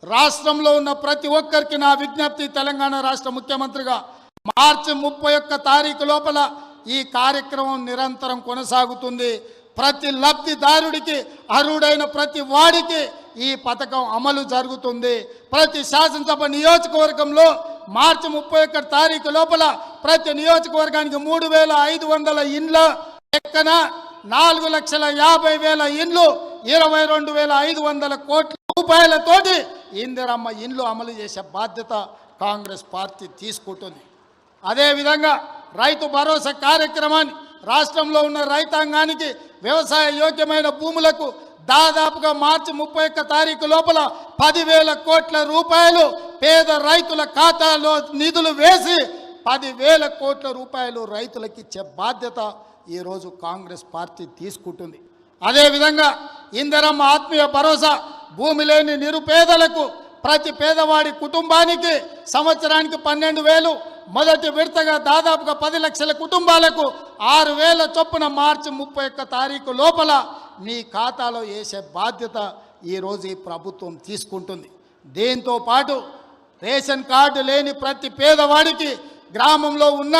రాష్ట్రంలో ఉన్న ప్రతి ఒక్కరికి నా విజ్ఞప్తి, తెలంగాణ రాష్ట్ర ముఖ్యమంత్రిగా మార్చి 31 తారీఖు లోపల ఈ కార్యక్రమం నిరంతరం కొనసాగుతుంది. ప్రతి లబ్ధిదారుడికి, అర్హుడైన ప్రతి వాడికి ఈ పథకం అమలు జరుగుతుంది. ప్రతి శాసనసభ నియోజకవర్గంలో మార్చి 31 తారీఖు లోపల ప్రతి నియోజకవర్గానికి 3,500 ఇండ్ల లెక్కన 4,50,000 ఇండ్లు, 22,500 కోట్ల రూపాయలతోటి ఇందిరమ్మ ఇండ్లు అమలు చేసే బాధ్యత కాంగ్రెస్ పార్టీ తీసుకుంటుంది. అదేవిధంగా రైతు భరోసా కార్యక్రమాన్ని రాష్ట్రంలో ఉన్న రైతాంగానికి వ్యవసాయ యోగ్యమైన భూములకు దాదాపుగా మార్చి 31 తారీఖు లోపల 10,000 కోట్ల రూపాయలు పేద రైతుల ఖాతాలో నిధులు వేసి 10,000 కోట్ల రూపాయలు రైతులకు ఇచ్చే బాధ్యత ఈరోజు కాంగ్రెస్ పార్టీ తీసుకుంటుంది. అదేవిధంగా ఇందిరమ్మ ఆత్మీయ భరోసా, భూమి లేని నిరుపేదలకు ప్రతి పేదవాడి కుటుంబానికి సంవత్సరానికి 12,000, మొదటి విడతగా దాదాపుగా 10 లక్షల కుటుంబాలకు 6,000 చొప్పున మార్చి 31 తారీఖు లోపల మీ ఖాతాలో వేసే బాధ్యత ఈరోజు ఈ ప్రభుత్వం తీసుకుంటుంది. దీంతో పాటు రేషన్ కార్డు లేని ప్రతి పేదవాడికి గ్రామంలో ఉన్న,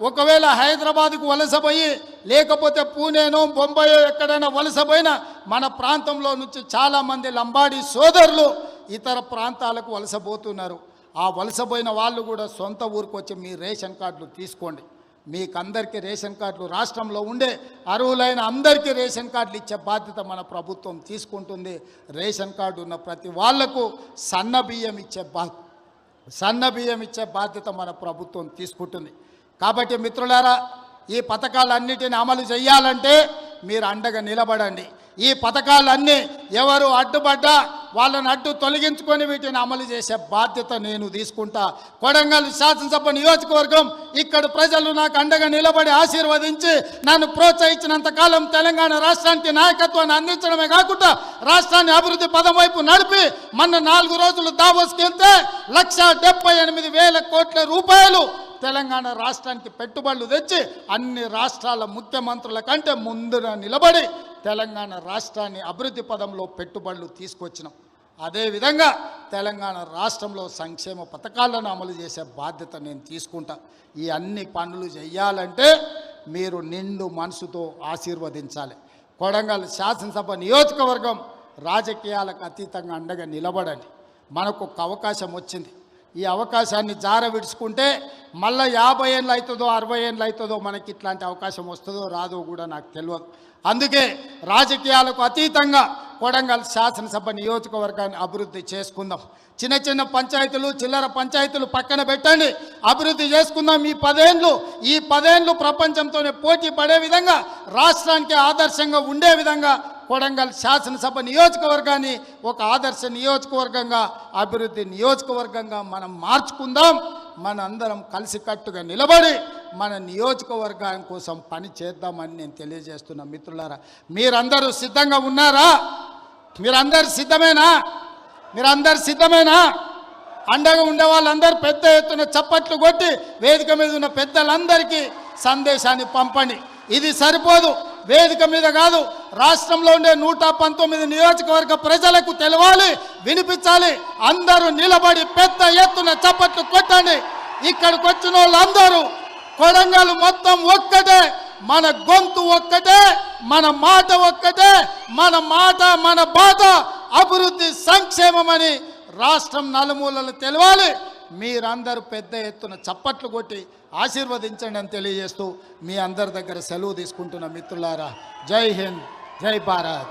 ఒకవేళ హైదరాబాద్కు వలసపోయి లేకపోతే పూణేనో బొంబాయో ఎక్కడైనా వలసపోయినా మన ప్రాంతంలో నుంచి చాలామంది లంబాడి సోదరులు ఇతర ప్రాంతాలకు వలసపోతున్నారు. ఆ వలసపోయిన వాళ్ళు కూడా సొంత ఊరికి వచ్చి మీ రేషన్ కార్డులు తీసుకోండి. మీకు అందరికీ రేషన్ కార్డులు, రాష్ట్రంలో ఉండే అర్హులైన అందరికీ రేషన్ కార్డులు ఇచ్చే బాధ్యత మన ప్రభుత్వం తీసుకుంటుంది. రేషన్ కార్డు ఉన్న ప్రతి వాళ్లకు సన్న బియ్యం ఇచ్చే బాధ్యత మన ప్రభుత్వం తీసుకుంటుంది. కాబట్టి మిత్రులారా, ఈ పథకాలన్నిటిని అమలు చేయాలంటే మీరు అండగా నిలబడండి. ఈ పథకాలన్నీ ఎవరు అడ్డుపడ్డా వాళ్ళని అడ్డు తొలగించుకొని వీటిని అమలు చేసే బాధ్యత నేను తీసుకుంటా. కొడంగల్ శాసనసభ నియోజకవర్గం ఇక్కడ ప్రజలు నాకు అండగా నిలబడి ఆశీర్వదించి నన్ను ప్రోత్సహించినంత కాలం తెలంగాణ రాష్ట్రానికి నాయకత్వాన్ని అందించడమే కాకుండా రాష్ట్రాన్ని అభివృద్ధి పదం వైపు నడిపి మొన్న 4 రోజులు దావోస్కి వెళ్తే 1,78,000 కోట్ల రూపాయలు తెలంగాణ రాష్ట్రానికి పెట్టుబడులు తెచ్చి అన్ని రాష్ట్రాల ముఖ్యమంత్రుల కంటే ముందున నిలబడి తెలంగాణ రాష్ట్రాన్ని అభివృద్ధి పదంలో పెట్టుబడులు తీసుకొచ్చినాం. అదేవిధంగా తెలంగాణ రాష్ట్రంలో సంక్షేమ పథకాలను అమలు చేసే బాధ్యత నేను తీసుకుంటా. ఈ అన్ని పనులు చేయాలంటే మీరు నిండు మనసుతో ఆశీర్వదించాలి. కొడంగల్ శాసనసభ నియోజకవర్గం రాజకీయాలకు అతీతంగా అండగా నిలబడండి. మనకు ఒక అవకాశం వచ్చింది. ఈ అవకాశాన్ని జార విడుచుకుంటే మళ్ళీ 50 ఏళ్ళు అవుతుందో 60 ఏళ్ళు అవుతుందో మనకి ఇట్లాంటి అవకాశం వస్తుందో రాదో కూడా నాకు తెలియదు. అందుకే రాజకీయాలకు అతీతంగా కొడంగల్ శాసనసభ నియోజకవర్గాన్ని అభివృద్ధి చేసుకుందాం. చిన్న చిన్న పంచాయతీలు చిల్లర పంచాయతీలు పక్కన పెట్టండి, అభివృద్ధి చేసుకుందాం. ఈ 10 ఏళ్ళు ప్రపంచంతోనే పోటీ పడే విధంగా రాష్ట్రానికి ఆదర్శంగా ఉండే విధంగా కొడంగల్ శాసనసభ నియోజకవర్గాన్ని ఒక ఆదర్శ నియోజకవర్గంగా అభివృద్ధి నియోజకవర్గంగా మనం మార్చుకుందాం. మనందరం కలిసికట్టుగా నిలబడి మన నియోజకవర్గం కోసం పని చేద్దామని నేను తెలియజేస్తున్నా. మిత్రులారా, మీరందరూ సిద్ధంగా ఉన్నారా? మీరందరూ సిద్ధమేనా? అండగా ఉండే వాళ్ళందరూ పెద్ద ఎత్తున చప్పట్లు కొట్టి వేదిక మీద ఉన్న పెద్దలందరికీ సందేశాన్ని పంపండి. ఇది సరిపోదు, వేదిక మీద కాదు, రాష్ట్రంలో ఉండే 119 నియోజకవర్గ ప్రజలకు తెలవాలి, వినిపించాలి. అందరూ నిలబడి పెద్ద ఎత్తున చప్పట్లు కొట్టండి. ఇక్కడికి వచ్చిన వాళ్ళందరూ కొడంగల్ మొత్తం ఒక్కటే, మన గొంతు ఒక్కటే, మన మాట ఒక్కటే, మన బాధ అభివృద్ధి సంక్షేమమని రాష్ట్రం నలుమూలలు తెలవాలి. మీరందరూ పెద్ద ఎత్తున చప్పట్లు కొట్టి ఆశీర్వదించండి అని తెలియజేస్తూ మీ అందరి దగ్గర సెలవు తీసుకుంటున్న మిత్రులారా, జై హింద్, జై భారత్.